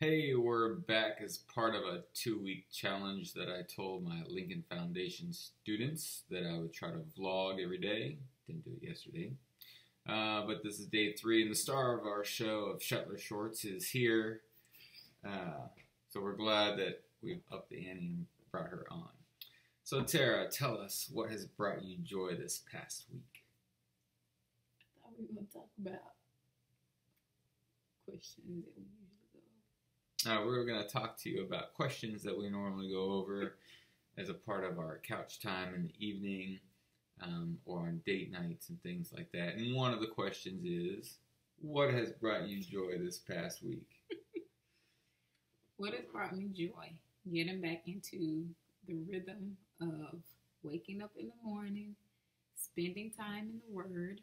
Hey, we're back as part of a 2 week challenge that I told my Lincoln Foundation students that I would try to vlog every day. Didn't do it yesterday. But this is day 3, and the star of our show of Shetler Shorts is here. So we're glad that we've upped the ante and brought her on. So, Tara, tell us what has brought you joy this past week. I thought we were going to talk about questions that we usually go. We're going to talk to you about questions that we normally go over as a part of our couch time in the evening or on date nights and things like that. And one of the questions is, what has brought you joy this past week? What has brought me joy? Getting back into the rhythm of waking up in the morning, spending time in the Word,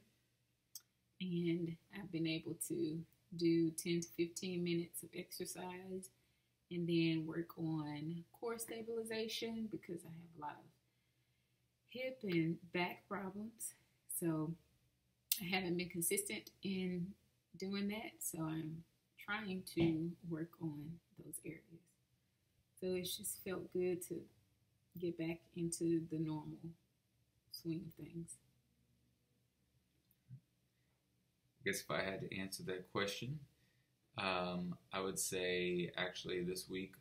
and I've been able to do 10 to 15 minutes of exercise and then work on core stabilization because I have a lot of hip and back problems. So I haven't been consistent in doing that. So I'm trying to work on those areas. So it's just felt good to get back into the normal swing of things. I guess if I had to answer that question, I would say actually this week,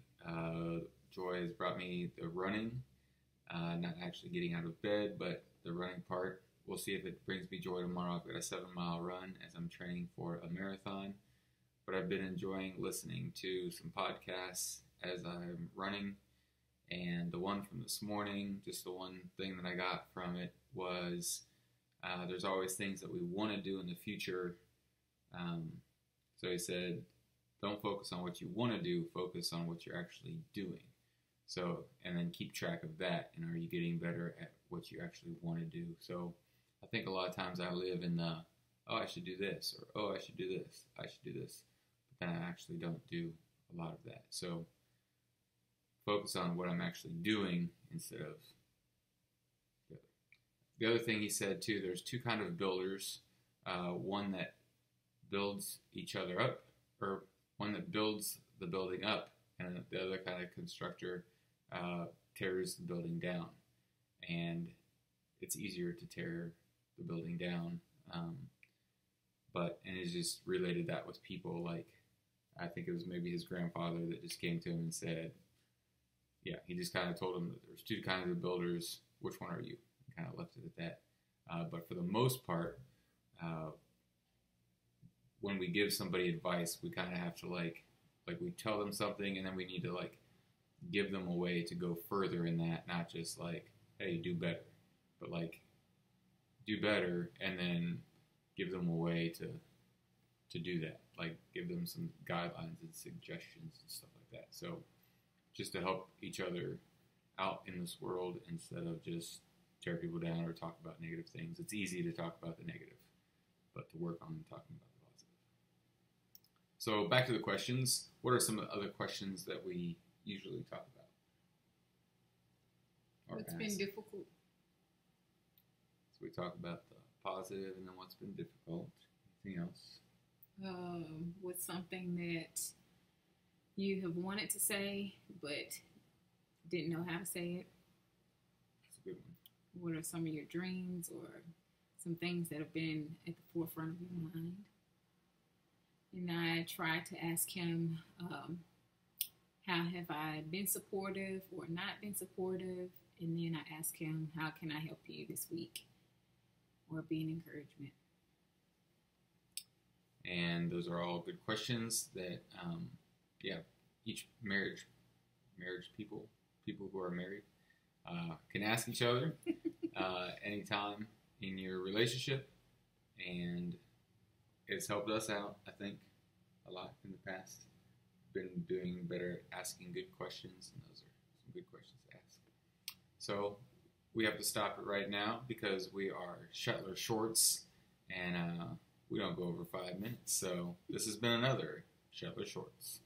joy has brought me the running, not actually getting out of bed, but the running part. We'll see if it brings me joy tomorrow. I've got a 7-mile run as I'm training for a marathon, but I've been enjoying listening to some podcasts as I'm running, and the one from this morning, just the one thing that I got from it was there's always things that we want to do in the future. So he said, don't focus on what you want to do, focus on what you're actually doing. So, and then keep track of that, and are you getting better at what you actually want to do? So I think a lot of times I live in the, oh, I should do this, or oh, I should do this, I should do this. But then I actually don't do a lot of that. So focus on what I'm actually doing instead of the other. The other thing he said too, there's two kind of builders. One that builds each other up, or one that builds the building up, and the other kind of constructor tears the building down. And it's easier to tear the building down. And he's just related that with people. Like, I think it was maybe his grandfather that just came to him and said, yeah, he just kind of told him that there's two kinds of builders. Which one are you? And kind of left it at that. But for the most part, when we give somebody advice, we kind of have to like we tell them something, and then we need to like give them a way to go further in that, not just like, hey, do better, but like do better, and then give them a way to do that. Like give them some guidelines and suggestions and stuff like that. So just to help each other out in this world instead of just tear people down or talk about negative things. It's easy to talk about the negative, but to work on talking about the positive. So back to the questions. What are some other questions that we usually talk about? What's been difficult? So we talk about the positive and then what's been difficult. Anything else? What's something that you have wanted to say but didn't know how to say it? That's a good one. What are some of your dreams or some things that have been at the forefront of your mind? And I tried to ask him, how have I been supportive or not been supportive? And then I asked him, how can I help you this week? Or be an encouragement. And those are all good questions that, each marriage people who are married, can ask each other anytime in your relationship. And it's helped us out, I think, a lot in the past. Been doing better at asking good questions, and those are some good questions to ask. So we have to stop it right now because we are Shetler Shorts, and we don't go over 5 minutes. So this has been another Shetler Shorts.